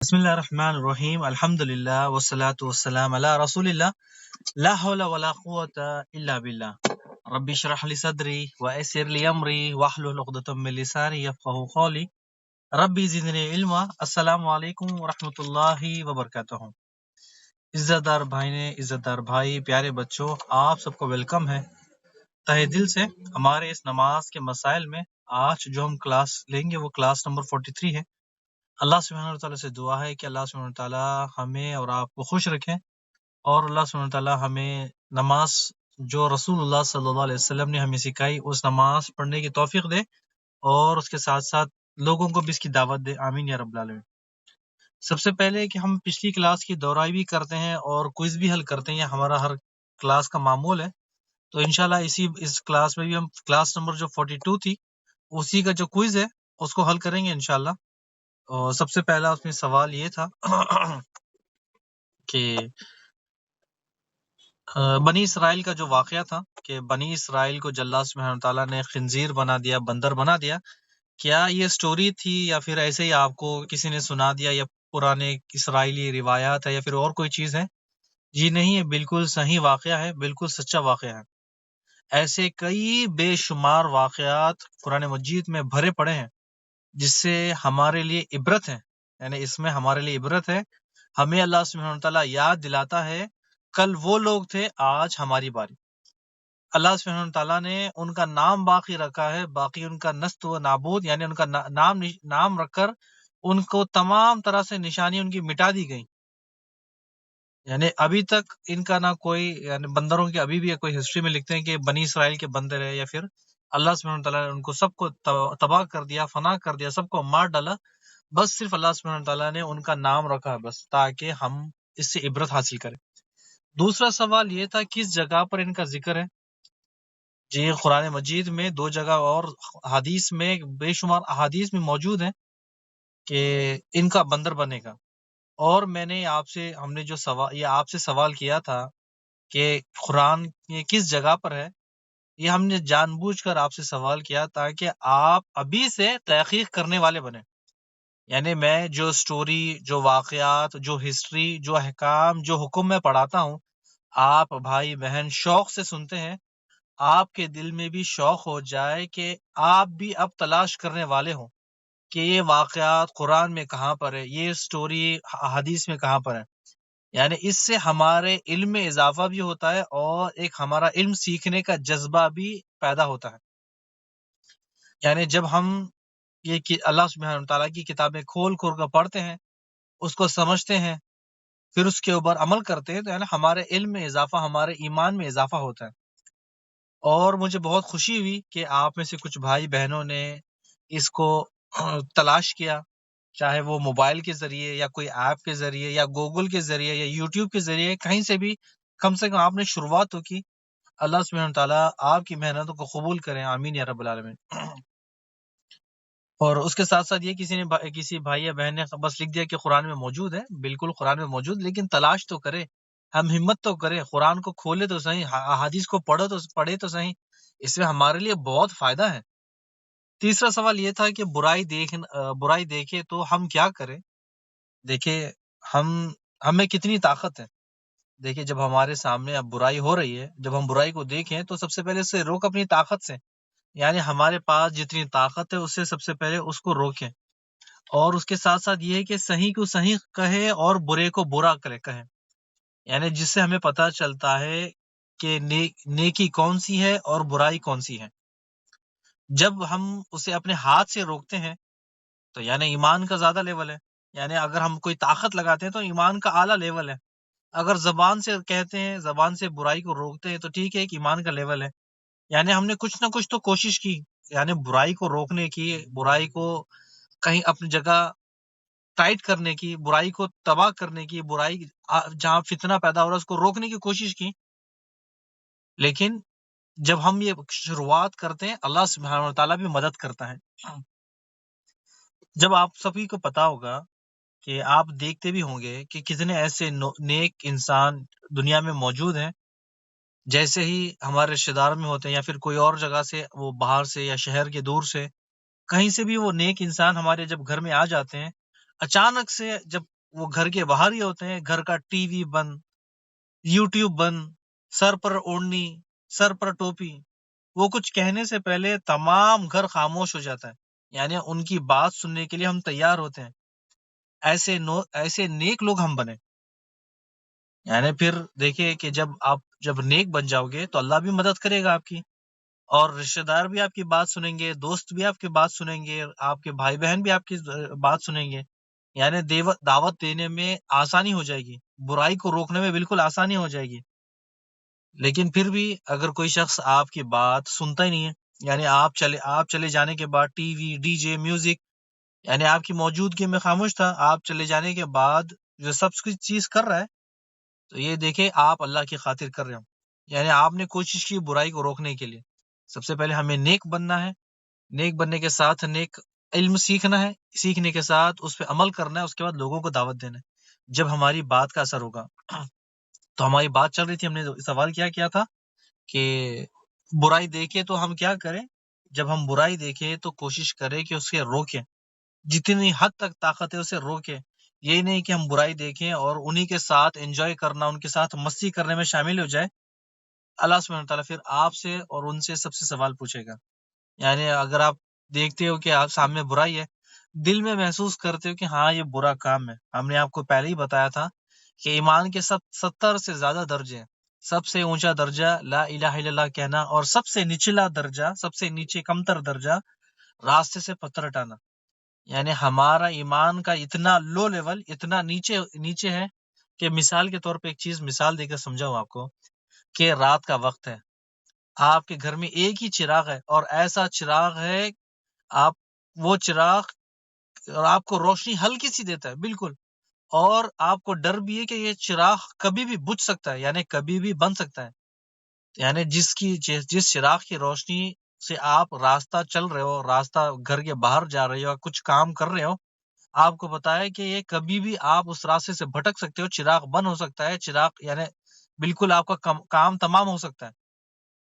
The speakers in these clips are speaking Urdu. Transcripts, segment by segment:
بسم اللہ الرحمن الرحیم الحمد للہ والصلاة والسلام علی رسول اللہ لا حول ولا قوت الا باللہ رب اشرح لی صدری ویسر لی امری واحلل عقدۃ من لسانی یفقهوا قولی رب زدنی علما۔ السلام علیکم ورحمۃ اللہ وبرکاتہ۔ عزت دار عزت دار بھائی، پیارے بچوں، آپ سب کو ویلکم ہے تہہ دل سے ہمارے اس نماز کے مسائل میں۔ آج جو ہم کلاس لیں گے وہ کلاس نمبر 43 ہے۔ اللہ سبحانہ وتعالیٰ سے دعا ہے کہ اللہ سبحانہ وتعالیٰ ہمیں اور آپ کو خوش رکھیں، اور اللہ سبحانہ وتعالیٰ ہمیں نماز جو رسول اللہ صلی اللہ علیہ وسلم نے ہمیں سکھائی اس نماز پڑھنے کی توفیق دے، اور اس کے ساتھ ساتھ لوگوں کو بھی اس کی دعوت دے، آمین یا رب العالمین۔ سب سے پہلے کہ ہم پچھلی کلاس کی دہرائی بھی کرتے ہیں اور کوئز بھی حل کرتے ہیں، یہ ہمارا ہر کلاس کا معمول ہے۔ تو انشاءاللہ اس کلاس میں بھی ہم کلاس نمبر جو 42 تھی اسی کا جو کوئز ہے اس کو حل کریں گے انشاءاللہ۔ اور سب سے پہلا اس میں سوال یہ تھا کہ بنی اسرائیل کا جو واقعہ تھا کہ بنی اسرائیل کو جل اللہ سبحانہ تعالیٰ نے خنزیر بنا دیا، بندر بنا دیا، کیا یہ سٹوری تھی یا پھر ایسے ہی آپ کو کسی نے سنا دیا، یا پرانے اسرائیلی روایات ہے یا پھر اور کوئی چیز ہے؟ جی نہیں، یہ بالکل صحیح واقعہ ہے، بالکل سچا واقعہ ہے۔ ایسے کئی بے شمار واقعات قرآن مجید میں بھرے پڑے ہیں جس سے ہمارے لیے عبرت ہے، یعنی اس میں ہمارے لیے عبرت ہے۔ ہمیں اللہ سبحانہ تعالیٰ یاد دلاتا ہے کل وہ لوگ تھے، آج ہماری باری۔ اللہ سبحانہ تعالیٰ نے ان کا نام باقی رکھا ہے، باقی ان کا نست و نابود، یعنی ان کا نام رکھ کر ان کو تمام طرح سے نشانی ان کی مٹا دی گئی۔ یعنی ابھی تک ان کا نہ کوئی، یعنی بندروں کی ابھی بھی کوئی ہسٹری میں لکھتے ہیں کہ بنی اسرائیل کے بندر ہے، یا پھر اللہ سبحانہ تعالیٰ نے ان کو سب کو تباہ کر دیا، فنا کر دیا، سب کو مار ڈالا۔ بس صرف اللہ سبحانہ تعالیٰ نے ان کا نام رکھا بس تاکہ ہم اس سے عبرت حاصل کریں۔ دوسرا سوال یہ تھا کس جگہ پر ان کا ذکر ہے؟ جی قرآن مجید میں 2 جگہ، اور حدیث میں بے شمار احادیث میں موجود ہیں کہ ان کا بندر بنے گا۔ اور میں نے ہم نے جو یہ آپ سے سوال کیا تھا کہ قرآن یہ کس جگہ پر ہے، یہ ہم نے جان بوجھ کر آپ سے سوال کیا تاکہ آپ ابھی سے تحقیق کرنے والے بنیں۔ یعنی میں جو سٹوری، جو واقعات، جو ہسٹری، جو احکام، جو حکم میں پڑھاتا ہوں، آپ بھائی بہن شوق سے سنتے ہیں، آپ کے دل میں بھی شوق ہو جائے کہ آپ بھی اب تلاش کرنے والے ہوں کہ یہ واقعات قرآن میں کہاں پر ہے، یہ سٹوری حدیث میں کہاں پر ہے۔ یعنی اس سے ہمارے علم میں اضافہ بھی ہوتا ہے اور ایک ہمارا علم سیکھنے کا جذبہ بھی پیدا ہوتا ہے۔ یعنی جب ہم یہ کہ اللہ سبحانہ تعالیٰ کی کتابیں کھول کھول کر پڑھتے ہیں، اس کو سمجھتے ہیں، پھر اس کے اوپر عمل کرتے ہیں، تو یعنی ہمارے علم میں اضافہ، ہمارے ایمان میں اضافہ ہوتا ہے۔ اور مجھے بہت خوشی ہوئی کہ آپ میں سے کچھ بھائی بہنوں نے اس کو تلاش کیا، چاہے وہ موبائل کے ذریعے یا کوئی ایپ کے ذریعے یا گوگل کے ذریعے یا یوٹیوب کے ذریعے، کہیں سے بھی کم آپ نے شروعات تو کی۔ اللہ سبحانہ تعالیٰ آپ کی محنتوں کو قبول کریں، آمین یا رب العالمین۔ اور اس کے ساتھ ساتھ یہ کسی بھائی یا بہن نے بس لکھ دیا کہ قرآن میں موجود ہے، بالکل قرآن میں موجود، لیکن تلاش تو کرے، ہم ہمت تو کریں، قرآن کو کھولے تو صحیح، احادیث کو پڑھے تو صحیح، اس میں ہمارے لیے بہت فائدہ ہے۔ تیسرا سوال یہ تھا کہ برائی دیکھے تو ہم کیا کریں؟ دیکھیں ہمیں کتنی طاقت ہے۔ دیکھیں جب ہمارے سامنے اب برائی ہو رہی ہے، جب ہم برائی کو دیکھیں تو سب سے پہلے اسے روک اپنی طاقت سے، یعنی ہمارے پاس جتنی طاقت ہے اس سے سب سے پہلے اس کو روکیں۔ اور اس کے ساتھ ساتھ یہ ہے کہ صحیح کو صحیح کہے اور برے کو برا کہے، یعنی جس سے ہمیں پتہ چلتا ہے کہ نیکی کون سی ہے اور برائی کون سی ہے۔ جب ہم اسے اپنے ہاتھ سے روکتے ہیں تو یعنی ایمان کا زیادہ لیول ہے، یعنی اگر ہم کوئی طاقت لگاتے ہیں تو ایمان کا اعلیٰ لیول ہے۔ اگر زبان سے کہتے ہیں، زبان سے برائی کو روکتے ہیں تو ٹھیک ہے، ایک ایمان کا لیول ہے، یعنی ہم نے کچھ نہ کچھ تو کوشش کی، یعنی برائی کو روکنے کی، برائی کو کہیں اپنی جگہ ٹائٹ کرنے کی، برائی کو تباہ کرنے کی، برائی جہاں فتنہ پیدا ہو رہا ہے اس کو روکنے کی کوشش کی۔ لیکن جب ہم یہ شروعات کرتے ہیں، اللہ سبحانہ و تعالیٰ بھی مدد کرتا ہے۔ جب آپ سبھی کو پتا ہوگا کہ آپ دیکھتے بھی ہوں گے کہ کتنے ایسے نیک انسان دنیا میں موجود ہیں، جیسے ہی ہمارے رشتے دار میں ہوتے ہیں یا پھر کوئی اور جگہ سے، وہ باہر سے یا شہر کے دور سے، کہیں سے بھی وہ نیک انسان ہمارے جب گھر میں آ جاتے ہیں، اچانک سے جب وہ گھر کے باہر ہی ہوتے ہیں، گھر کا ٹی وی بند، یوٹیوب بند، سر پر اوڑھنی، سر پر ٹوپی، وہ کچھ کہنے سے پہلے تمام گھر خاموش ہو جاتا ہے، یعنی ان کی بات سننے کے لیے ہم تیار ہوتے ہیں. ایسے نیک لوگ ہم بنے. یعنی پھر دیکھیں کہ جب نیک بن جاؤ گے تو اللہ بھی مدد کرے گا آپ کی، اور رشتہ دار بھی آپ کی بات سنیں گے، دوست بھی آپ کی بات سنیں گے، آپ کے بھائی بہن بھی آپ کی بات سنیں گے. یعنی دعوت دینے میں آسانی ہو جائے گی، برائی کو روکنے میں بالکل آسانی ہو جائے گی. لیکن پھر بھی اگر کوئی شخص آپ کی بات سنتا ہی نہیں ہے، یعنی آپ چلے جانے کے بعد T V, D J, music, یعنی آپ کی موجودگی میں خاموش تھا، آپ چلے جانے کے بعد جو سب کچھ چیز کر رہا ہے، تو یہ دیکھیں آپ اللہ کی خاطر کر رہے ہو. یعنی آپ نے کوشش کی برائی کو روکنے کے لیے. سب سے پہلے ہمیں نیک بننا ہے، نیک بننے کے ساتھ نیک علم سیکھنا ہے، سیکھنے کے ساتھ اس پہ عمل کرنا ہے، اس کے بعد لوگوں کو دعوت دینا ہے. جب ہماری بات کا اثر ہوگا تو ہماری بات چل رہی تھی، ہم نے سوال کیا تھا کہ برائی دیکھے تو ہم کیا کریں. جب ہم برائی دیکھیں تو کوشش کریں کہ اسے روکیں، جتنی حد تک طاقت ہے اسے روکیں. یہی نہیں کہ ہم برائی دیکھیں اور انہی کے ساتھ انجوائے کرنا، ان کے ساتھ مستی کرنے میں شامل ہو جائے. اللہ سبحانہ تعالیٰ پھر آپ سے اور ان سے سب سے سوال پوچھے گا. یعنی اگر آپ دیکھتے ہو کہ آپ سامنے برائی ہے، دل میں محسوس کرتے ہو کہ ہاں یہ برا کام ہے. ہم نے آپ کو پہلے ہی بتایا تھا کہ ایمان کے 70 سے زیادہ درجے ہیں. سب سے اونچا درجہ لا الہ الا اللہ کہنا، اور سب سے نچلا درجہ، سب سے نیچے کمتر درجہ راستے سے پتھر ہٹانا. یعنی ہمارا ایمان کا اتنا لو لیول، اتنا نیچے ہے کہ مثال کے طور پہ ایک چیز مثال دے کر سمجھاؤں آپ کو کہ رات کا وقت ہے، آپ کے گھر میں ایک ہی چراغ ہے، اور ایسا چراغ ہے آپ وہ چراغ آپ کو روشنی ہلکی سی دیتا ہے بالکل، اور آپ کو ڈر بھی ہے کہ یہ چراغ کبھی بھی بجھ سکتا ہے، یعنی کبھی بھی بن سکتا ہے. یعنی جس چراغ کی روشنی سے آپ راستہ چل رہے ہو، راستہ گھر کے باہر جا رہے ہو، کچھ کام کر رہے ہو، آپ کو پتا ہے کہ یہ کبھی بھی آپ اس راستے سے بھٹک سکتے ہو، چراغ بند ہو سکتا ہے، چراغ یعنی بالکل آپ کا کام تمام ہو سکتا ہے.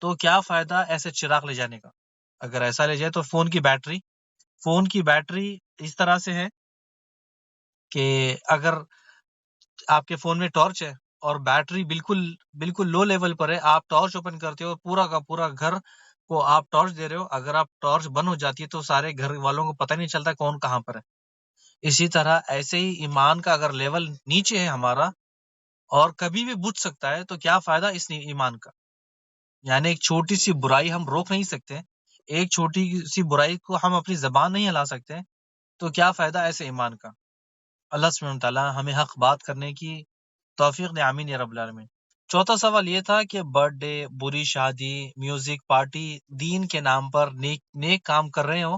تو کیا فائدہ ایسے چراغ لے جانے کا؟ اگر ایسا لے جائے تو فون کی بیٹری اس طرح سے ہے کہ اگر آپ کے فون میں ٹارچ ہے اور بیٹری بالکل لو لیول پر ہے، آپ ٹارچ اوپن کرتے ہو، پورا کا پورا گھر کو آپ ٹارچ دے رہے ہو، اگر آپ ٹارچ بند ہو جاتی ہے تو سارے گھر والوں کو پتہ نہیں چلتا کون کہاں پر ہے. اسی طرح ایسے ہی ایمان کا اگر لیول نیچے ہے ہمارا اور کبھی بھی بجھ سکتا ہے تو کیا فائدہ اس ایمان کا؟ یعنی ایک چھوٹی سی برائی ہم روک نہیں سکتے، ایک چھوٹی سی برائی کو ہم اپنی زبان نہیں ہلا سکتے، تو کیا فائدہ ایسے ایمان کا؟ اللہ سبحانہ تعالیٰ ہمیں حق بات کرنے کی توفیق دے، آمین یا رب العالمین. چوتھا سوال یہ تھا کہ برتھ ڈے، بری شادی، میوزک پارٹی دین کے نام پر نیک کام کر رہے ہو،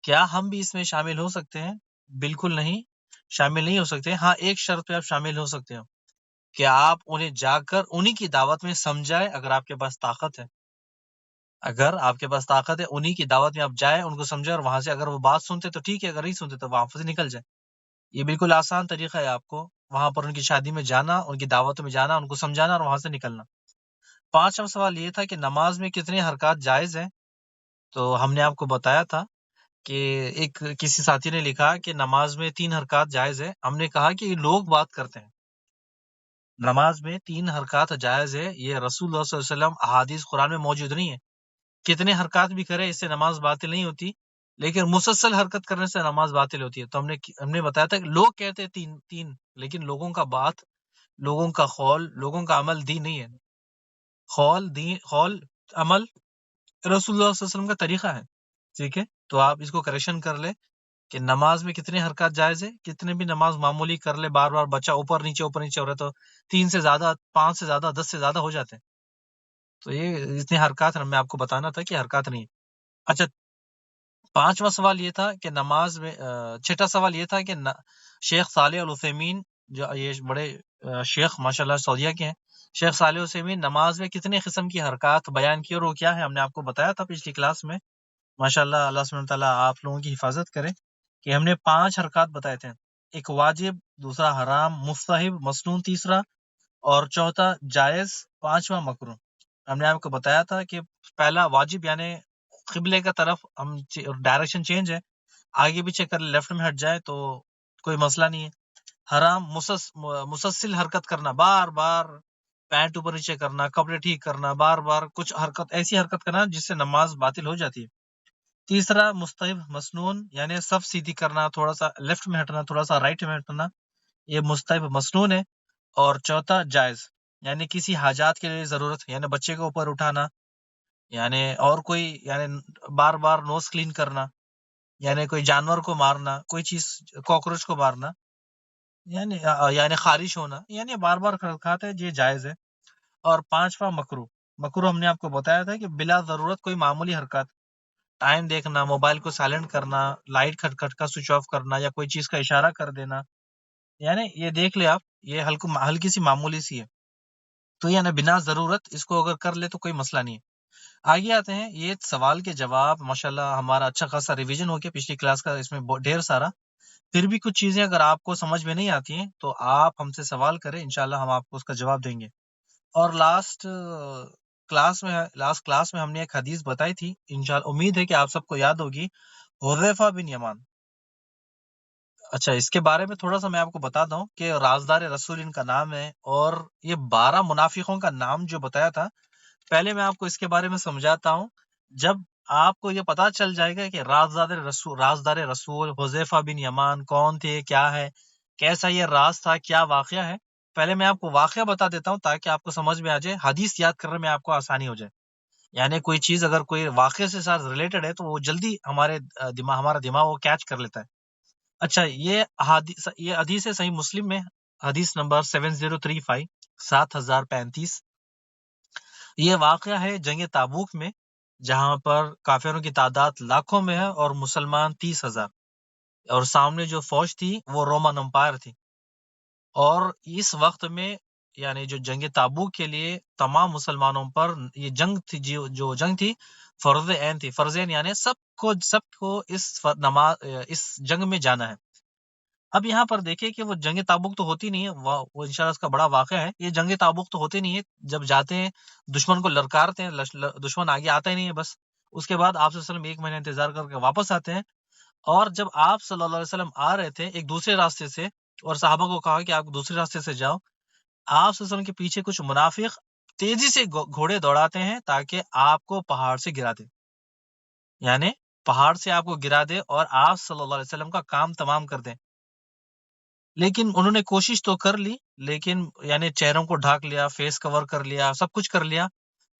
کیا ہم بھی اس میں شامل ہو سکتے ہیں؟ بالکل نہیں، شامل نہیں ہو سکتے. ہاں، ایک شرط پہ آپ شامل ہو سکتے ہو کہ آپ انہیں جا کر انہی کی دعوت میں سمجھائے. اگر آپ کے پاس طاقت ہے، انہی کی دعوت میں آپ جائیں، ان کو سمجھائے، اور وہاں سے اگر وہ بات سنتے تو ٹھیک ہے، اگر نہیں سنتے تو وہاں سے نکل جائے. یہ بالکل آسان طریقہ ہے آپ کو وہاں پر ان کی شادی میں جانا، ان کی دعوتوں میں جانا، ان کو سمجھانا اور وہاں سے نکلنا. پانچواں سوال یہ تھا کہ نماز میں کتنے حرکات جائز ہیں. تو ہم نے آپ کو بتایا تھا کہ کسی ساتھی نے لکھا کہ نماز میں 3 حرکات جائز ہے. ہم نے کہا کہ یہ لوگ بات کرتے ہیں، نماز میں 3 حرکات جائز ہے، یہ رسول اللہ صلی اللہ علیہ وسلم احادیث قرآن میں موجود نہیں ہے. کتنے حرکات بھی کرے اس سے نماز باطل نہیں ہوتی، لیکن مسلسل حرکت کرنے سے نماز باطل ہوتی ہے. تو ہم نے بتایا تھا کہ لوگ کہتے ہیں تین، لیکن لوگوں کا بات، لوگوں کا قول، لوگوں کا عمل دین نہیں ہے. قول عمل رسول اللہ صلی اللہ علیہ وسلم کا طریقہ ہے. ٹھیک ہے، تو آپ اس کو کریکشن کر لیں کہ نماز میں کتنے حرکات جائز ہے. کتنے بھی نماز معمولی کر لے، بار بار بچہ اوپر نیچے ہو رہا ہے تو 3 سے زیادہ، 5 سے زیادہ، 10 سے زیادہ ہو جاتے ہیں. تو یہ اتنے حرکات میں آپ کو بتانا تھا کہ حرکات نہیں ہے. اچھا، پانچواں سوال یہ تھا کہ نماز میں چھٹا سوال یہ تھا کہ شیخ صالح العثیمین، جو یہ بڑے شیخ ماشاءاللہ سعودیہ کے ہیں، شیخ صالح العثیمین نماز میں کتنے قسم کی حرکات بیان کی اور وہ کیا ہے؟ ہم نے آپ کو بتایا تھا پچھلی کلاس میں. ماشاءاللہ، اللہ سبحانہ تعالیٰ آپ لوگوں کی حفاظت کرے کہ ہم نے 5 حرکات بتائے تھے. ایک واجب، دوسرا حرام، مستحب، مسنون تیسرا، اور چوتھا جائز، پانچواں مکروہ. ہم نے آپ کو بتایا تھا کہ پہلا واجب یعنی قبلے کا طرف ہم ڈائریکشن چینج ہے، آگے پیچھے کر لیفٹ میں ہٹ جائے تو کوئی مسئلہ نہیں ہے. حرام مسلسل حرکت کرنا، بار بار پینٹ اوپر نیچے کرنا، کپڑے ٹھیک کرنا، بار بار کچھ حرکت، ایسی حرکت کرنا جس سے نماز باطل ہو جاتی ہے. تیسرا مستحب مسنون، یعنی صف سیدھی کرنا، تھوڑا سا لیفٹ میں ہٹنا، تھوڑا سا رائٹ میں ہٹنا، یہ مستحب مسنون ہے. اور چوتھا جائز، یعنی کسی حاجات کے لیے ضرورت، یعنی بچے کو اوپر اٹھانا، یعنی اور کوئی، یعنی بار بار نوز کلین کرنا، یعنی کوئی جانور کو مارنا، کوئی چیز کاکروچ کو مارنا، یعنی خارش ہونا، یعنی بار بار کھاتا ہے، یہ جائز ہے. اور پانچواں مکرو ہم نے آپ کو بتایا تھا کہ بلا ضرورت کوئی معمولی حرکات، ٹائم دیکھنا، موبائل کو سائلنٹ کرنا، لائٹ کھٹ کا سوئچ آف کرنا، یا کوئی چیز کا اشارہ کر دینا، یعنی یہ دیکھ لے آپ، یہ ہلکی سی معمولی سی ہے، تو یعنی بنا ضرورت اس کو اگر کر لے تو کوئی مسئلہ نہیں ہے. آگے آتے ہیں، یہ سوال کے جواب ماشاءاللہ ہمارا اچھا خاصا ریویژن ہو گیا پچھلی کلاس کا، اس میں ڈھیر سارا. پھر بھی کچھ چیزیں اگر آپ کو سمجھ میں نہیں آتی ہیں تو آپ ہم سے سوال کریں، انشاءاللہ ہم آپ کو اس کا جواب دیں گے. اور لاسٹ کلاس میں ہم نے ایک حدیث بتائی تھی، انشاءاللہ امید ہے کہ آپ سب کو یاد ہوگی، حذیفہ بن یمان. اچھا، اس کے بارے میں تھوڑا سا میں آپ کو بتاتا ہوں کہ رازدار رسول ان کا نام ہے، اور یہ 12 منافقوں کا نام جو بتایا تھا، پہلے میں آپ کو اس کے بارے میں سمجھاتا ہوں. جب آپ کو یہ پتا چل جائے گا کہ رازدار رسول حذیفہ بن یمان کون تھے، کیا ہے، کیسا یہ راز تھا، کیا واقعہ ہے، پہلے میں آپ کو واقعہ بتا دیتا ہوں تاکہ آپ کو سمجھ میں آ جائے، حدیث یاد کرنے میں آپ کو آسانی ہو جائے. یعنی کوئی چیز اگر کوئی واقعے سے ساتھ ریلیٹڈ ہے تو وہ جلدی ہمارا دماغ وہ کیچ کر لیتا ہے. اچھا، یہ حدیث صحیح مسلم میں، حدیث نمبر 7035 7035. یہ واقعہ ہے جنگ تابوک میں، جہاں پر کافروں کی تعداد لاکھوں میں ہے اور مسلمان 30,000، اور سامنے جو فوج تھی وہ رومن امپائر تھی. اور اس وقت میں یعنی جو جنگ تابوک کے لیے تمام مسلمانوں پر یہ جنگ تھی، جو جنگ تھی فرض عین تھی. فرض عین یعنی سب کو اس جنگ میں جانا ہے. اب یہاں پر دیکھیں کہ وہ جنگ تابوک تو ہوتی نہیں ہے، وہ انشاءاللہ اس کا بڑا واقعہ ہے. یہ جنگ تابوک تو ہوتی نہیں ہے، جب جاتے ہیں دشمن کو للکارتے ہیں، دشمن آگے آتا ہی نہیں ہے، بس اس کے بعد آپ صلی اللہ علیہ وسلم 1 مہینہ انتظار کر کے واپس آتے ہیں. اور جب آپ صلی اللہ علیہ وسلم آ رہے تھے ایک دوسرے راستے سے، اور صحابہ کو کہا کہ آپ دوسرے راستے سے جاؤ، آپ صلی اللہ علیہ وسلم کے پیچھے کچھ منافق تیزی سے گھوڑے دوڑاتے ہیں تاکہ آپ کو پہاڑ سے گرا دے، یعنی پہاڑ سے آپ کو گرا دے اور آپ صلی اللہ علیہ وسلم کا کام تمام کر دیں. لیکن انہوں نے کوشش تو کر لی، لیکن یعنی چہروں کو ڈھانک لیا، فیس کور کر لیا، سب کچھ کر لیا.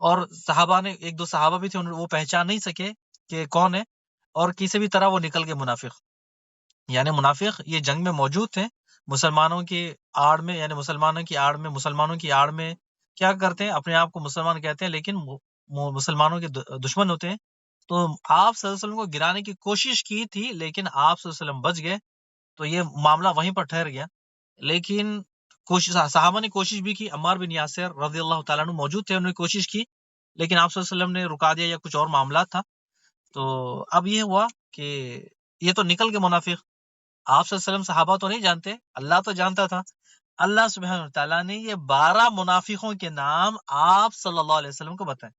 اور صحابہ نے، ایک دو صحابہ بھی تھے، وہ پہچان نہیں سکے کہ کون ہے، اور کسی بھی طرح وہ نکل گئے منافق. یعنی منافق یہ جنگ میں موجود تھے، مسلمانوں کی آڑ میں، یعنی مسلمانوں کی آڑ میں کیا کرتے ہیں، اپنے آپ کو مسلمان کہتے ہیں لیکن مسلمانوں کے دشمن ہوتے ہیں. تو آپ صلی اللہ علیہ وسلم کو گرانے کی کوشش کی تھی، لیکن آپ صلی اللہ علیہ وسلم بچ گئے، تو یہ معاملہ وہیں پر ٹھہر گیا. لیکن صحابہ نے کوشش بھی کی، عمار بن یاسر رضی اللہ تعالیٰ عنہ موجود تھے، انہوں نے کوشش کی، لیکن آپ صلی اللہ علیہ وسلم نے رکا دیا، یا کچھ اور معاملات تھا. تو اب یہ ہوا کہ یہ تو نکل کے منافق. آپ صلی اللہ علیہ وسلم صحابہ تو نہیں جانتے، اللہ تو جانتا تھا. اللہ سبحانہ تعالیٰ نے یہ 12 منافقوں کے نام آپ صلی اللہ علیہ وسلم کو بتائے.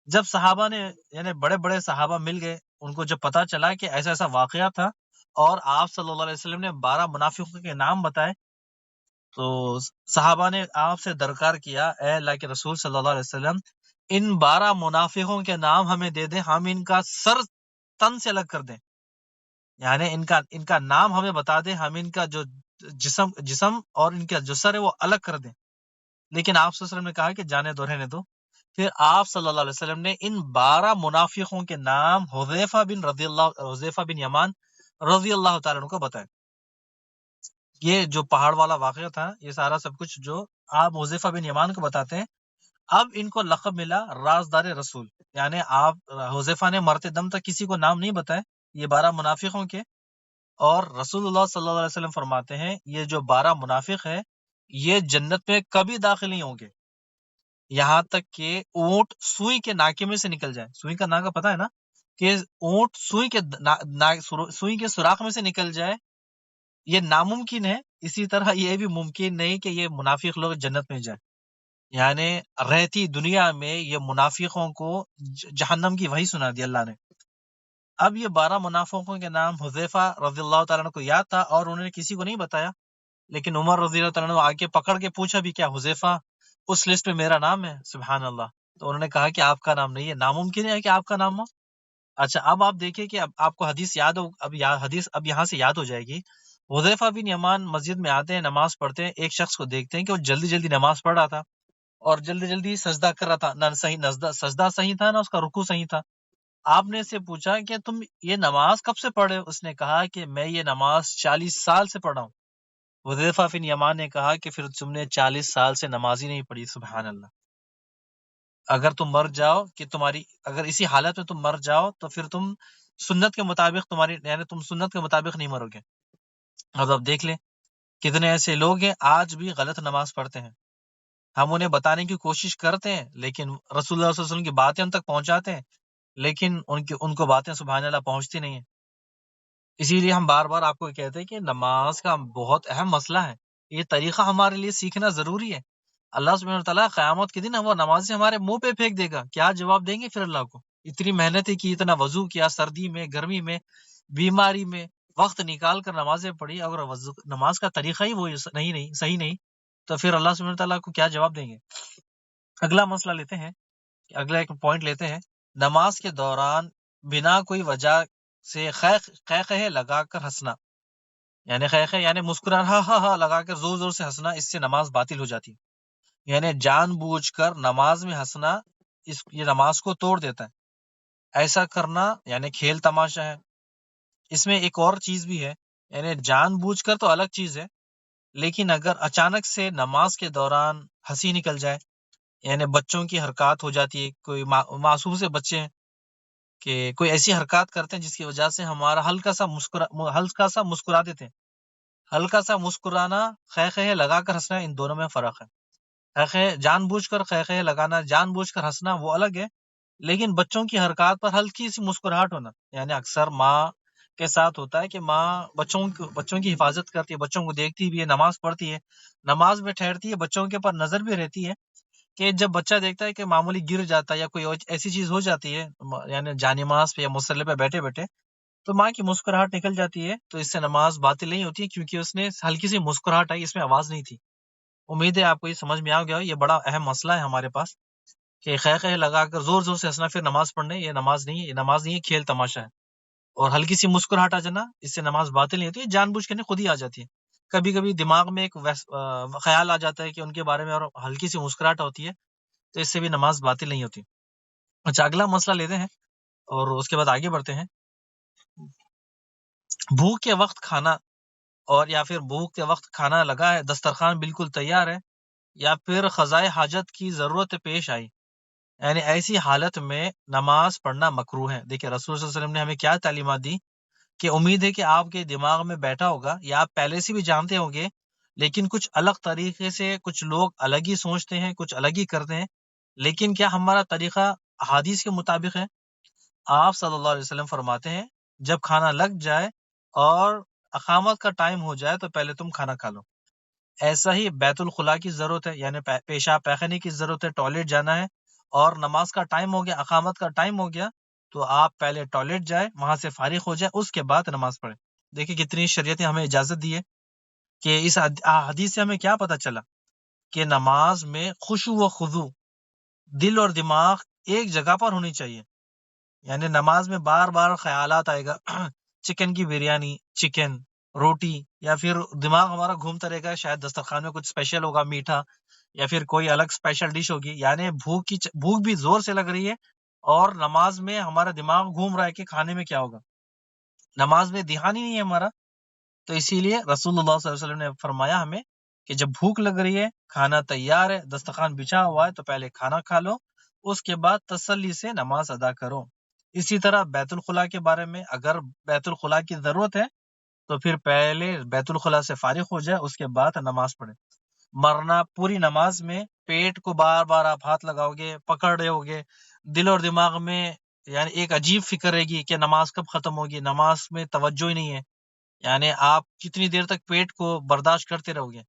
جب صحابہ نے، یعنی بڑے بڑے صحابہ مل گئے، ان کو جب پتا چلا کہ ایسا ایسا واقعہ تھا اور آپ صلی اللہ علیہ وسلم نے 12 منافقوں کے نام بتائے، تو صحابہ نے آپ سے درکار کیا، اے اللہ کے رسول صلی اللہ علیہ وسلم، ان 12 منافقوں کے نام ہمیں دے دیں، ہم ان کا سر تن سے الگ کر دیں. یعنی ان کا نام ہمیں بتا دیں، ہم ان کا جو جسم اور ان کا جو سر ہے وہ الگ کر دیں. لیکن آپ صلی اللہ علیہ وسلم نے کہا کہ جانے دو، رہنے دو. پھر آپ صلی اللہ علیہ وسلم نے ان 12 منافقوں کے نام حذیفہ بن یمان رضی اللہ تعالیٰ عنہ کو بتائے. یہ جو پہاڑ والا واقعہ تھا، یہ سارا سب کچھ جو آپ حذیفہ بن یمان کو بتاتے ہیں. اب ان کو لقب ملا رازدار رسول، یعنی آپ حذیفہ نے مرتے دم تک کسی کو نام نہیں بتائے یہ 12 منافقوں کے. اور رسول اللہ صلی اللہ علیہ وسلم فرماتے ہیں یہ جو 12 منافق ہے یہ جنت میں کبھی داخل نہیں ہوں گے یہاں تک کہ اونٹ سوئی کے ناکے میں سے نکل جائے. سوئی کا ناکا پتا ہے نا، کہ اونٹ سوئی کے سوراخ میں سے نکل جائے، یہ ناممکن ہے. اسی طرح یہ بھی ممکن نہیں کہ یہ منافق لوگ جنت میں جائیں. یعنی رہتی دنیا میں یہ منافقوں کو جہنم کی وحی سنا دی اللہ نے. اب یہ 12 منافقوں کے نام حذیفہ رضی اللہ تعالیٰ عنہ کو یاد تھا اور انہوں نے کسی کو نہیں بتایا، لیکن عمر رضی اللہ تعالیٰ عنہ آ کے پکڑ کے پوچھا بھی کیا حذیفہ اس لسٹ میں میرا نام ہے؟ سبحان اللہ. تو انہوں نے کہا کہ آپ کا نام نہیں ہے، ناممکن ہے کہ آپ کا نام ہو. اچھا اب آپ دیکھیں کہ اب آپ کو حدیث یاد ہو، حدیث اب یہاں سے یاد ہو جائے گی. حذیفہ بن یمان مسجد میں آتے ہیں، نماز پڑھتے ہیں، ایک شخص کو دیکھتے ہیں کہ وہ جلدی جلدی نماز پڑھ رہا تھا اور جلدی جلدی سجدہ کر رہا تھا، نہ صحیح سجدہ صحیح تھا نہ اس کا رکوع صحیح تھا. آپ نے اس سے پوچھا کہ تم یہ نماز کب سے پڑھ رہے ہو؟ اس نے کہا کہ میں یہ نماز 40 سال سے پڑھ رہا ہوں. حذیفہ بن یمان نے کہا کہ پھر تم نے 40 سال سے نماز ہی نہیں پڑھی. سبحان اللہ. اگر تم مر جاؤ کہ تمہاری اگر اسی حالت میں تم مر جاؤ تو پھر تم سنت کے مطابق تمہاری یعنی تم سنت کے مطابق نہیں مرو گے. اب آپ دیکھ لیں کتنے ایسے لوگ ہیں آج بھی غلط نماز پڑھتے ہیں. ہم انہیں بتانے کی کوشش کرتے ہیں لیکن رسول اللہ صلی اللہ علیہ وسلم کی باتیں ان تک پہنچاتے ہیں لیکن ان کو باتیں سبحان اللہ پہنچتی نہیں ہیں. اسی لیے ہم بار بار آپ کو کہتے ہیں کہ نماز کا بہت اہم مسئلہ ہے. یہ طریقہ ہمارے لیے سیکھنا ضروری ہے. اللہ سبحانہ وتعالیٰ قیامت کے دن وہ نماز ہمارے منہ پہ پھینک دے گا. کیا جواب دیں گے پھر اللہ کو؟ اتنی محنت کی، اتنا وضو کیا، سردی میں، گرمی میں، بیماری میں وقت نکال کر نمازیں پڑھی، اگر نماز کا طریقہ ہی وہ نہیں صحیح نہیں تو پھر اللہ سبحانہ وتعالیٰ کو کیا جواب دیں گے؟ اگلا مسئلہ لیتے ہیں، اگلا ایک پوائنٹ لیتے ہیں. نماز کے دوران بنا کوئی وجہ سے خے لگا کر ہنسنا، یعنی خے یعنی مسکرانا، ہاں ہاں ہاں لگا کر زور زور سے ہنسنا، اس سے نماز باطل ہو جاتی ہے. یعنی جان بوجھ کر نماز میں ہنسنا یہ نماز کو توڑ دیتا ہے. ایسا کرنا یعنی کھیل تماشا ہے. اس میں ایک اور چیز بھی ہے، یعنی جان بوجھ کر تو الگ چیز ہے، لیکن اگر اچانک سے نماز کے دوران ہنسی نکل جائے، یعنی بچوں کی حرکات ہو جاتی ہے، کوئی معصوم سے بچے ہیں کہ کوئی ایسی حرکات کرتے ہیں جس کی وجہ سے ہمارا ہلکا سا مسکرا دیتے ہیں. ہلکا سا مسکرانا، خے لگا کر ہنسنا، ان دونوں میں فرق ہے. جان بوجھ کر خے لگانا، جان بوجھ کر ہنسنا وہ الگ ہے، لیکن بچوں کی حرکات پر ہلکی سی مسکراہٹ ہونا، یعنی اکثر ماں کے ساتھ ہوتا ہے کہ ماں بچوں کی حفاظت کرتی ہے، بچوں کو دیکھتی بھی ہے، نماز پڑھتی ہے، نماز میں ٹھہرتی ہے، بچوں کے پر نظر بھی رہتی ہے کہ جب بچہ دیکھتا ہے کہ معمولی گر جاتا ہے یا کوئی ایسی چیز ہو جاتی ہے یعنی جانماز پہ یا مصلی پہ بیٹھے بیٹھے تو ماں کی مسکراہٹ نکل جاتی ہے، تو اس سے نماز باطل نہیں ہوتی کیونکہ اس نے ہلکی سی مسکراہٹ آئی، اس میں آواز نہیں تھی. امید ہے آپ کو یہ سمجھ میں آ گیا. یہ بڑا اہم مسئلہ ہے ہمارے پاس کہ خے لگا کر زور زور سے ہنسنا پھر نماز پڑھنے، یہ نماز نہیں ہے، یہ نماز نہیں ہے، کھیل تماشا ہے. اور ہلکی سی مسکراہٹ آ جانا، اس سے نماز باطل نہیں ہوتی، جان بوجھ کے نہیں، خود ہی آ جاتی ہے. کبھی کبھی دماغ میں ایک خیال آ جاتا ہے کہ ان کے بارے میں اور ہلکی سی مسکراہٹ ہوتی ہے تو اس سے بھی نماز باطل نہیں ہوتی. اچھا اگلا مسئلہ لیتے ہیں اور اس کے بعد آگے بڑھتے ہیں. بھوک کے وقت کھانا اور یا پھر بھوک کے وقت کھانا لگا ہے، دسترخوان بالکل تیار ہے، یا پھر قضائے حاجت کی ضرورت پیش آئی، یعنی ایسی حالت میں نماز پڑھنا مکروہ ہے. دیکھیں رسول صلی اللہ علیہ وسلم نے ہمیں کیا تعلیمات دی کہ امید ہے کہ آپ کے دماغ میں بیٹھا ہوگا یا آپ پہلے سے بھی جانتے ہوں گے، لیکن کچھ الگ طریقے سے کچھ لوگ الگ ہی سوچتے ہیں، کچھ الگ ہی کرتے ہیں. لیکن کیا ہمارا طریقہ حدیث کے مطابق ہے؟ آپ صلی اللہ علیہ وسلم فرماتے ہیں جب کھانا لگ جائے اور اقامت کا ٹائم ہو جائے تو پہلے تم کھانا کھا لو. ایسا ہی بیت الخلاء کی ضرورت ہے، یعنی پیشاب پیخانے کی ضرورت ہے، ٹوائلٹ جانا ہے اور نماز کا ٹائم ہو گیا، اقامت کا ٹائم ہو گیا، تو آپ پہلے ٹوائلٹ جائے، وہاں سے فارغ ہو جائے، اس کے بعد نماز پڑھے. دیکھیں کتنی شریعتیں ہمیں اجازت دی ہے کہ اس حدیث سے ہمیں کیا پتہ چلا کہ نماز میں خشوع و خضوع، دل اور دماغ ایک جگہ پر ہونی چاہیے. یعنی نماز میں بار بار خیالات آئے گا چکن کی بریانی، چکن روٹی، یا پھر دماغ ہمارا گھومتا رہے گا شاید دسترخوان میں کچھ اسپیشل ہوگا، میٹھا یا پھر کوئی الگ اسپیشل ڈش ہوگی، یعنی بھوک بھی زور سے لگ رہی ہے اور نماز میں ہمارا دماغ گھوم رہا ہے کہ کھانے میں کیا ہوگا، نماز میں دھیان ہی نہیں ہے ہمارا. تو اسی لیے رسول اللہ صلی اللہ علیہ وسلم نے فرمایا ہمیں کہ جب بھوک لگ رہی ہے، کھانا تیار ہے، دسترخوان بچھا ہوا ہے، تو پہلے کھانا کھا لو، اس کے بعد تسلی سے نماز ادا کرو. اسی طرح بیت الخلاء کے بارے میں، اگر بیت الخلاء کی ضرورت ہے تو پھر پہلے بیت الخلاء سے فارغ ہو جائے، اس کے بعد نماز پڑھے. مرنا پوری نماز میں پیٹ کو بار بار آپ ہاتھ لگاؤ گے، پکڑ رہے ہوگے، دل اور دماغ میں یعنی ایک عجیب فکر رہے گی کہ نماز کب ختم ہوگی، نماز میں توجہ ہی نہیں ہے، یعنی آپ کتنی دیر تک پیٹ کو برداشت کرتے رہو گے.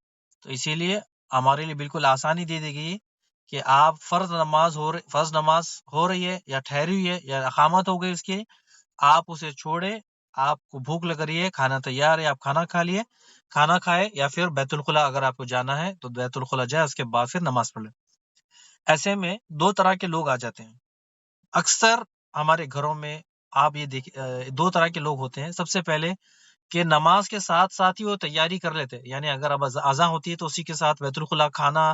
تو اسی لیے ہمارے لیے بالکل آسانی دے دی گئی کہ آپ فرض نماز ہو رہی ہے یا ٹھہری ہوئی ہے یا اقامت ہو گئی اس کی، آپ اسے چھوڑے، آپ کو بھوک لگ رہی ہے، کھانا تیار ہے، آپ کھانا کھا لیے، کھانا کھائے، یا پھر بیت الخلا اگر آپ کو جانا ہے تو بیت الخلا جائے، اس کے بعد پھر نماز پڑھ لے۔ ایسے میں دو طرح کے لوگ آ جاتے ہیں اکثر ہمارے گھروں میں۔ آپ یہ دیکھ دو طرح کے لوگ ہوتے ہیں۔ سب سے پہلے کہ نماز کے ساتھ ساتھ ہی وہ تیاری کر لیتے، یعنی اگر اب اذان ہوتی ہے تو اسی کے ساتھ بیت الخلا، کھانا،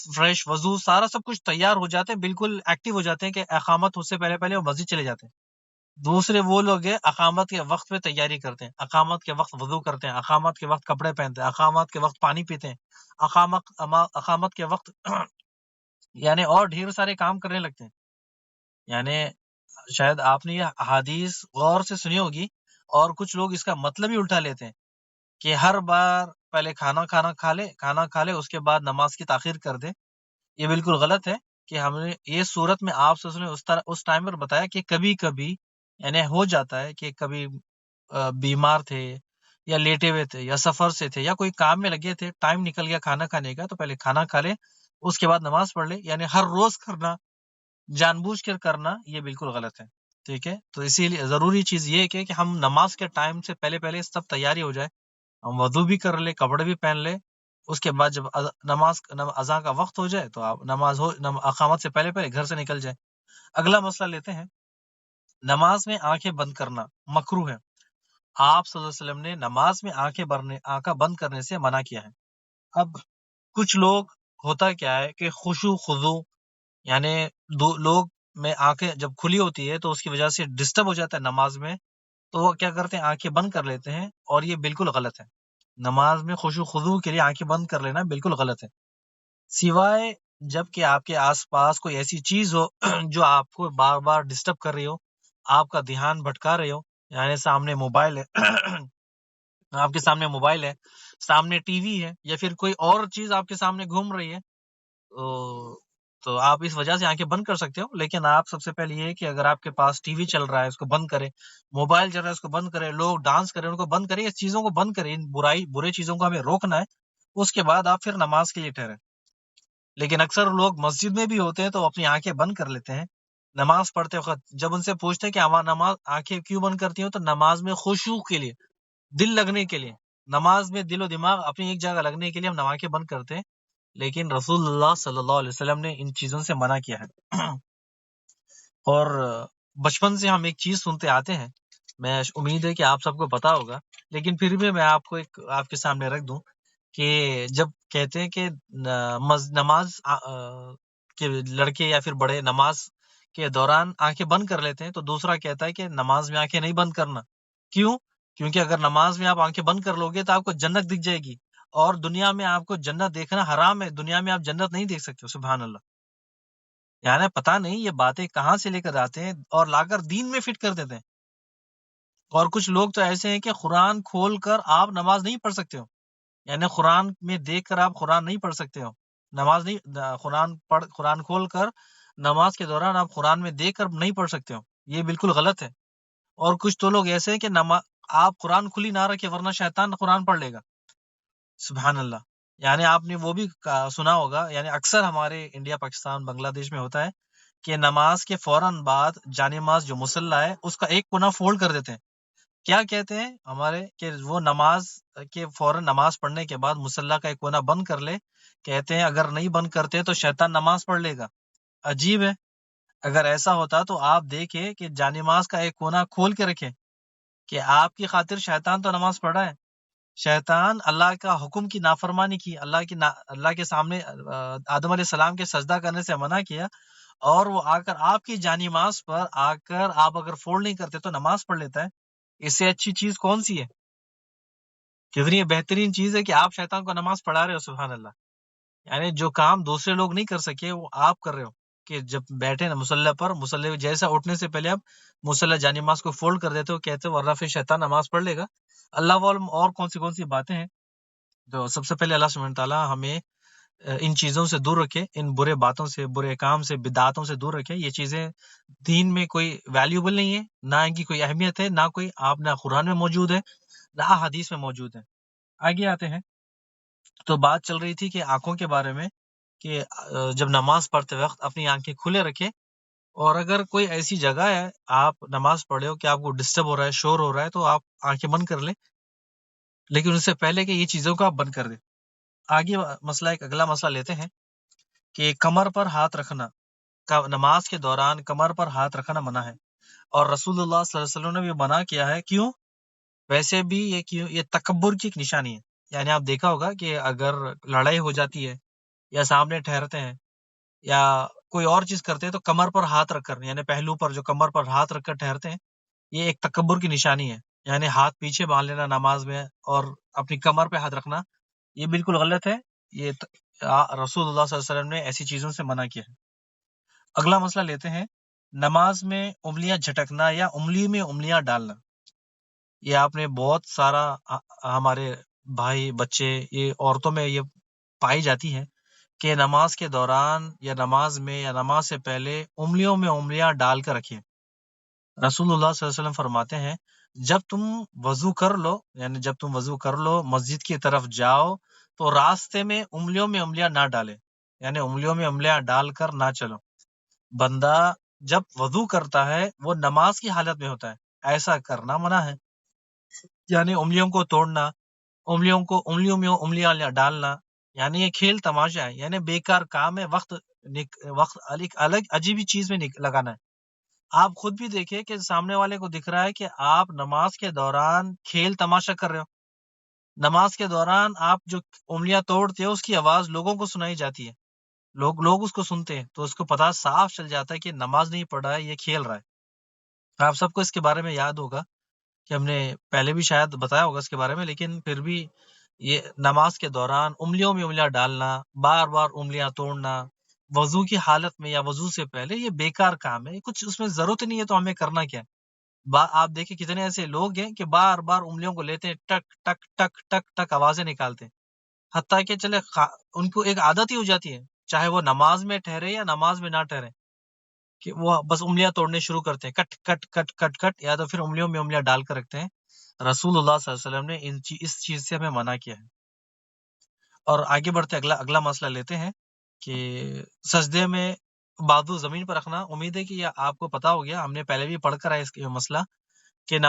فریش وضو، سارا سب کچھ تیار ہو جاتے ہیں، بالکل ایکٹیو ہو جاتے ہیں کہ اقامت اس سے پہلے پہلے وہ مسجد چلے جاتے ہیں۔ دوسرے وہ لوگ ہیں اقامت کے وقت پہ تیاری کرتے ہیں، اقامت کے وقت وضو کرتے ہیں، اقامت کے وقت کپڑے پہنتے ہیں، اقامت کے وقت پانی پیتے ہیں، اقامت کے وقت یعنی اور ڈھیر سارے کام کرنے لگتے ہیں۔ یعنی شاید آپ نے یہ احادیث غور سے سنی ہوگی، اور کچھ لوگ اس کا مطلب ہی الٹا لیتے ہیں کہ ہر بار پہلے کھانا کھا لے اس کے بعد نماز کی تاخیر کر دے۔ یہ بالکل غلط ہے کہ ہم نے یہ صورت میں آپ سے اس ٹائم پر بتایا کہ کبھی کبھی یعنی ہو جاتا ہے کہ کبھی بیمار تھے یا لیٹے ہوئے تھے یا سفر سے تھے یا کوئی کام میں لگے تھے، ٹائم نکل گیا کھانا کھانے کا، تو پہلے کھانا کھا لے اس کے بعد نماز پڑھ لے۔ یعنی ہر روز کرنا، جان بوجھ کر کرنا، یہ بالکل غلط ہے۔ ٹھیک ہے، تو اسی لیے ضروری چیز یہ ہے کہ ہم نماز کے ٹائم سے پہلے پہلے سب تیاری ہو جائے، ہم وضو بھی کر لے، کپڑے بھی پہن لے، اس کے بعد جب نماز اذان کا وقت ہو جائے تو آپ اقامت سے پہلے پہلے گھر سے نکل جائے۔ اگلا مسئلہ لیتے ہیں، نماز میں آنکھیں بند کرنا مکروہ ہے۔ آپ صلی اللہ علیہ وسلم نے نماز میں آنکھیں بند کرنے سے منع کیا ہے۔ اب کچھ لوگ ہوتا کیا ہے کہ خشوع خضوع، یعنی دو لوگ میں آنکھیں جب کھلی ہوتی ہے تو اس کی وجہ سے ڈسٹرب ہو جاتا ہے نماز میں، تو وہ کیا کرتے ہیں، آنکھیں بند کر لیتے ہیں، اور یہ بالکل غلط ہے۔ نماز میں خشوع خضوع کے لیے آنکھیں بند کر لینا بالکل غلط ہے، سوائے جب کہ آپ کے آس پاس کوئی ایسی چیز ہو جو آپ کو بار بار ڈسٹرب کر رہی ہو، آپ کا دھیان بھٹکا رہی ہو، یعنی سامنے موبائل ہے آپ کے سامنے موبائل ہے، سامنے ٹی وی ہے، یا پھر کوئی اور چیز آپ کے سامنے گھوم رہی ہے، تو آپ اس وجہ سے آنکھیں بند کر سکتے ہو۔ لیکن آپ سب سے پہلے یہ ہے کہ اگر آپ کے پاس ٹی وی چل رہا ہے اس کو بند کرے، موبائل چل رہا ہے اس کو بند کرے، لوگ ڈانس کرے ان کو بند کرے، اس چیزوں کو بند کرے، ان برے چیزوں کو ہمیں روکنا ہے، اس کے بعد آپ پھر نماز کے لیے ٹھہرے۔ لیکن اکثر لوگ مسجد میں بھی ہوتے ہیں تو اپنی آنکھیں بند کر لیتے ہیں نماز پڑھتے وقت۔ جب ان سے پوچھتے ہیں کہ نماز آنکھیں کیوں بند کرتی ہو، تو نماز میں خشوع کے لیے، دل لگنے کے لیے، نماز میں دل و دماغ اپنی ایک جگہ لگنے کے لیے ہم آنکھیں بند کرتے ہیں، لیکن رسول اللہ صلی اللہ علیہ وسلم نے ان چیزوں سے منع کیا ہے۔ اور بچپن سے ہم ایک چیز سنتے آتے ہیں، میں امید ہے کہ آپ سب کو پتا ہوگا، لیکن پھر بھی میں آپ کو ایک آپ کے سامنے رکھ دوں کہ جب کہتے ہیں کہ نماز کے لڑکے یا پھر بڑے نماز کے دوران آنکھیں بند کر لیتے ہیں، تو دوسرا کہتا ہے کہ نماز میں آنکھیں نہیں بند کرنا۔ کیوں؟ کیونکہ اگر نماز میں آپ آنکھیں بند کر لو گے تو آپ کو جنت دکھ جائے گی، اور دنیا میں آپ کو جنت دیکھنا حرام ہے، دنیا میں آپ جنت نہیں دیکھ سکتے۔ سبحان اللہ! یعنی پتہ نہیں یہ باتیں کہاں سے لے کر آتے ہیں اور لا کر دین میں فٹ کر دیتے ہیں۔ اور کچھ لوگ تو ایسے ہیں کہ قرآن کھول کر آپ نماز نہیں پڑھ سکتے ہو، یعنی قرآن میں دیکھ کر آپ قرآن نہیں پڑھ سکتے ہو، نماز نہیں، قرآن کھول کر نماز کے دوران آپ قرآن میں دیکھ کر نہیں پڑھ سکتے ہو، یہ بالکل غلط ہے۔ اور کچھ تو لوگ ایسے ہیں کہ آپ قرآن کھلی نہ رکھے ورنہ شیطان قرآن پڑھ لے گا۔ سبحان اللہ! یعنی آپ نے وہ بھی سنا ہوگا، یعنی اکثر ہمارے انڈیا، پاکستان، بنگلہ دیش میں ہوتا ہے کہ نماز کے فوراً بعد جانماز جو مصلی ہے اس کا ایک کونا فولڈ کر دیتے ہیں۔ کیا کہتے ہیں ہمارے کہ وہ نماز کے فوراً نماز پڑھنے کے بعد مصلی کا ایک کونا بند کر لے، کہتے ہیں اگر نہیں بند کرتے تو شیطان نماز پڑھ لے گا۔ عجیب ہے، اگر ایسا ہوتا تو آپ دیکھیں کہ جانماز کا ایک کونا کھول کے رکھیں کہ آپ کی خاطر شیطان تو نماز پڑھ رہا ہے، شیطان اللہ کا حکم کی نافرمانی کی، اللہ کے سامنے آدم علیہ السلام کے سجدہ کرنے سے منع کیا، اور وہ آ کر آپ کی جانماز پر آ کر آپ اگر فولڈ نہیں کرتے تو نماز پڑھ لیتا ہے۔ اس سے اچھی چیز کون سی ہے؟ کتنی بہترین چیز ہے کہ آپ شیطان کو نماز پڑھا رہے ہو۔ سبحان اللہ! یعنی جو کام دوسرے لوگ نہیں کر سکے وہ آپ کر رہے ہو، کہ جب بیٹھے نا مصلی پر، مصلی جیسا اٹھنے سے پہلے آپ مصلی جانماز کو فولڈ کر دیتے ہو، کہتے ہو ورنہ پھر شیطان نماز پڑھ لے گا۔ اللہ عالم اور کون سی باتیں ہیں۔ تو سب سے پہلے اللہ سبحانہ تعالیٰ ہمیں ان چیزوں سے دور رکھے، ان برے باتوں سے، برے کام سے، بدعاتوں سے دور رکھے۔ یہ چیزیں دین میں کوئی ویلیوبل نہیں ہے، نہ ان کی کوئی اہمیت ہے، نہ کوئی نہ قرآن میں موجود ہے، نہ حدیث میں موجود ہے۔ آگے آتے ہیں، تو بات چل رہی تھی کہ آنکھوں کے بارے میں، کہ جب نماز پڑھتے وقت اپنی آنکھیں کھلے رکھے، اور اگر کوئی ایسی جگہ ہے آپ نماز پڑھ رہے ہو کہ آپ کو ڈسٹرب ہو رہا ہے، شور ہو رہا ہے، تو آپ آنکھیں بند کر لیں، لیکن اس سے پہلے کہ یہ چیزوں کو آپ بند کر دیں۔ آگے مسئلہ ایک اگلا مسئلہ لیتے ہیں کہ کمر پر ہاتھ رکھنا، نماز کے دوران کمر پر ہاتھ رکھنا منع ہے، اور رسول اللہ صلی اللہ علیہ وسلم نے بھی منع کیا ہے۔ کیوں؟ ویسے بھی یہ تکبر کی ایک نشانی ہے۔ یعنی آپ دیکھا ہوگا کہ اگر لڑائی ہو جاتی ہے یا سامنے ٹھہرتے ہیں یا کوئی اور چیز کرتے ہیں تو کمر پر ہاتھ رکھ کر، یعنی پہلو پر جو کمر پر ہاتھ رکھ کر ٹھہرتے ہیں، یہ ایک تکبر کی نشانی ہے۔ یعنی ہاتھ پیچھے باندھ لینا نماز میں اور اپنی کمر پہ ہاتھ رکھنا، یہ بالکل غلط ہے۔ یہ رسول اللہ صلی اللہ علیہ وسلم نے ایسی چیزوں سے منع کیا ہے۔ اگلا مسئلہ لیتے ہیں، نماز میں انگلیاں جھٹکنا یا انگلی میں انگلیاں ڈالنا۔ یہ آپ نے بہت سارا ہمارے بھائی بچے، یہ عورتوں میں یہ پائی جاتی ہے کہ نماز کے دوران یا نماز میں یا نماز سے پہلے انگلیوں میں انگلیاں ڈال کر رکھیں۔ رسول اللہ صلی اللہ علیہ وسلم فرماتے ہیں جب تم وضو کر لو، یعنی جب تم وضو کر لو مسجد کی طرف جاؤ تو راستے میں انگلیاں نہ ڈالے، یعنی انگلیوں میں انگلیاں ڈال کر نہ چلو۔ بندہ جب وضو کرتا ہے وہ نماز کی حالت میں ہوتا ہے، ایسا کرنا منع ہے۔ یعنی انگلیوں کو توڑنا، انگلیوں میں انگلیاں ڈالنا، یعنی یہ کھیل تماشا ہے، یعنی بیکار کام ہے، وقت الگ عجیبی چیز میں لگانا ہے۔ آپ خود بھی دیکھیں کہ سامنے والے کو دکھ رہا ہے کہ آپ نماز کے دوران کھیل تماشا کر رہے ہو۔ نماز کے دوران آپ جو انگلیاں توڑتے ہو اس کی آواز لوگوں کو سنائی جاتی ہے، لوگ اس کو سنتے ہیں، تو اس کو پتہ صاف چل جاتا ہے کہ نماز نہیں پڑھ رہا ہے، یہ کھیل رہا ہے۔ آپ سب کو اس کے بارے میں یاد ہوگا کہ ہم نے پہلے بھی شاید بتایا ہوگا اس کے بارے میں، لیکن پھر بھی یہ نماز کے دوران انگلیوں میں انگلیاں ڈالنا، بار بار انگلیاں توڑنا وضو کی حالت میں یا وضو سے پہلے، یہ بیکار کام ہے، کچھ اس میں ضرورت نہیں ہے، تو ہمیں کرنا کیا ہے؟ آپ دیکھیں کتنے ایسے لوگ ہیں کہ بار بار انگلیوں کو لیتے ہیں، ٹک ٹک ٹک ٹک ٹک آوازیں نکالتے ہیں، حتیٰ کہ چلے ان کو ایک عادت ہی ہو جاتی ہے، چاہے وہ نماز میں ٹھہرے یا نماز میں نہ ٹھہرے، کہ وہ بس انگلیاں توڑنے شروع کرتے ہیں، کٹ کٹ کٹ کٹ کٹ، یا تو پھر انگلیوں میں انگلیاں ڈال کر رکھتے ہیں۔ رسول اللہ صلی اللہ علیہ وسلم نے اس چیز سے ہمیں منع کیا ہے۔ اور آگے بڑھتے اگلا مسئلہ لیتے ہیں کہ سجدے میں بازو زمین پر رکھنا۔ امید ہے کہ یہ آپ کو پتا ہو گیا، ہم نے پہلے بھی پڑھ کر آئے اس کے مسئلہ کہ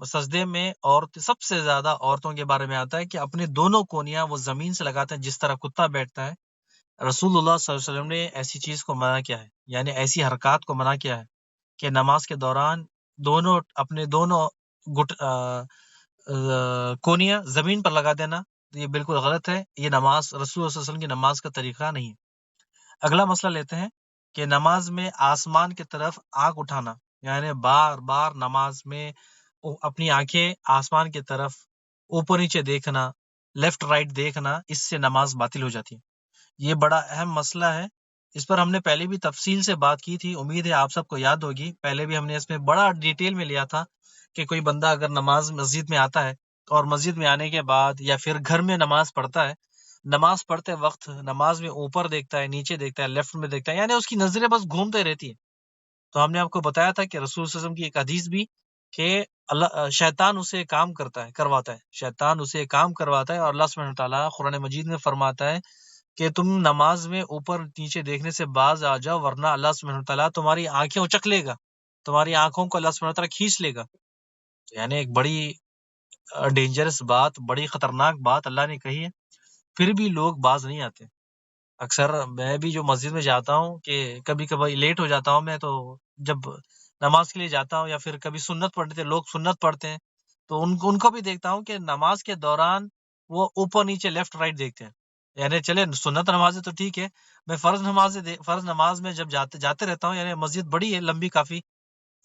سجدے میں سب سے زیادہ عورتوں کے بارے میں آتا ہے کہ اپنے دونوں کونیاں وہ زمین سے لگاتے ہیں جس طرح کتا بیٹھتا ہے۔ رسول اللہ صلی اللہ علیہ وسلم نے ایسی چیز کو منع کیا ہے، یعنی ایسی حرکات کو منع کیا ہے کہ نماز کے دوران اپنے دونوں کونیاں زمین پر لگا دینا، یہ بالکل غلط ہے۔ یہ نماز رسول اللہ صلی اللہ علیہ وسلم کی نماز کا طریقہ نہیں ہے۔ اگلا مسئلہ لیتے ہیں کہ نماز میں آسمان کی طرف آنکھ اٹھانا، یعنی بار بار نماز میں اپنی آنکھیں آسمان کی طرف اوپر نیچے دیکھنا، لیفٹ رائٹ دیکھنا، اس سے نماز باطل ہو جاتی ہے۔ یہ بڑا اہم مسئلہ ہے، اس پر ہم نے پہلے بھی تفصیل سے بات کی تھی، امید ہے آپ سب کو یاد ہوگی۔ پہلے بھی ہم نے اس میں بڑا ڈیٹیل میں لیا تھا کہ کوئی بندہ اگر نماز مسجد میں آتا ہے اور مسجد میں آنے کے بعد یا پھر گھر میں نماز پڑھتا ہے، نماز پڑھتے وقت نماز میں اوپر دیکھتا ہے، نیچے دیکھتا ہے، لیفٹ میں دیکھتا ہے، یعنی اس کی نظریں بس گھومتے رہتی ہیں، تو ہم نے آپ کو بتایا تھا کہ رسول صلی اللہ علیہ وسلم کی ایک حدیث بھی کہ شیطان اسے کام کرواتا ہے، شیطان اسے کام کرواتا ہے، اور اللہ سبحانہ وتعالیٰ قرآن مجید میں فرماتا ہے کہ تم نماز میں اوپر نیچے دیکھنے سے باز آ جاؤ، ورنہ اللہ سبحانہ وتعالیٰ تمہاری آنکھیں اچک لے گا، تمہاری آنکھوں کو اللہ سبحانہ وتعالیٰ کھینچ لے گا۔ یعنی ایک بڑی ڈینجرس بات، بڑی خطرناک بات اللہ نے کہی ہے، پھر بھی لوگ باز نہیں آتے۔ اکثر میں بھی جو مسجد میں جاتا ہوں کہ کبھی کبھی لیٹ ہو جاتا ہوں میں، تو جب نماز کے لیے جاتا ہوں یا پھر کبھی سنت پڑھتے ہیں، لوگ سنت پڑھتے ہیں، تو ان کو بھی دیکھتا ہوں کہ نماز کے دوران وہ اوپر نیچے لیفٹ رائٹ دیکھتے ہیں۔ یعنی چلے سنت نمازیں تو ٹھیک ہے، میں فرض نماز میں جب جاتے رہتا ہوں، یعنی مسجد بڑی ہے، لمبی کافی،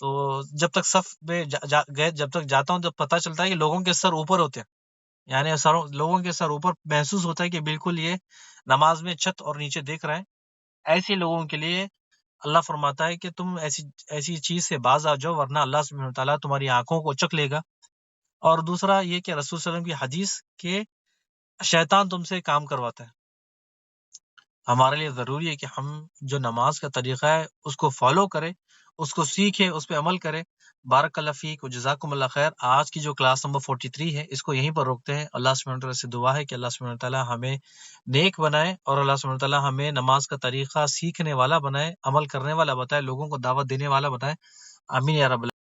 تو جب تک صف میں جب تک جاتا ہوں، جب پتہ چلتا ہے کہ لوگوں کے سر اوپر ہوتے ہیں، یعنی لوگوں کے سر اوپر محسوس ہوتا ہے کہ بالکل یہ نماز میں چھت اور نیچے دیکھ رہے ہیں، ایسے لوگوں کے لیے اللہ فرماتا ہے کہ تم ایسی چیز سے باز آ جاؤ، ورنہ اللہ سبحانہ وتعالیٰ تمہاری آنکھوں کو چک لے گا۔ اور دوسرا یہ کہ رسول صلی اللہ علیہ وسلم کی حدیث کہ شیطان تم سے کام کرواتا ہے۔ ہمارے لیے ضروری ہے کہ ہم جو نماز کا طریقہ ہے اس کو فالو کریں، اس کو سیکھیں، اس پہ عمل کریں۔ بارک اللہ فیک و جزاکم اللہ خیر. آج کی جو کلاس نمبر 43 ہے اس کو یہیں پر روکتے ہیں. اللہ سبحانہ وتعالیٰ سے دعا ہے کہ اللہ سبحانہ وتعالیٰ ہمیں نیک بنائے اور اللہ سبحانہ وتعالیٰ ہمیں نماز کا طریقہ سیکھنے والا بنائے، عمل کرنے والا بتائے، لوگوں کو دعوت دینے والا بتائے. آمین یا رب العالمین.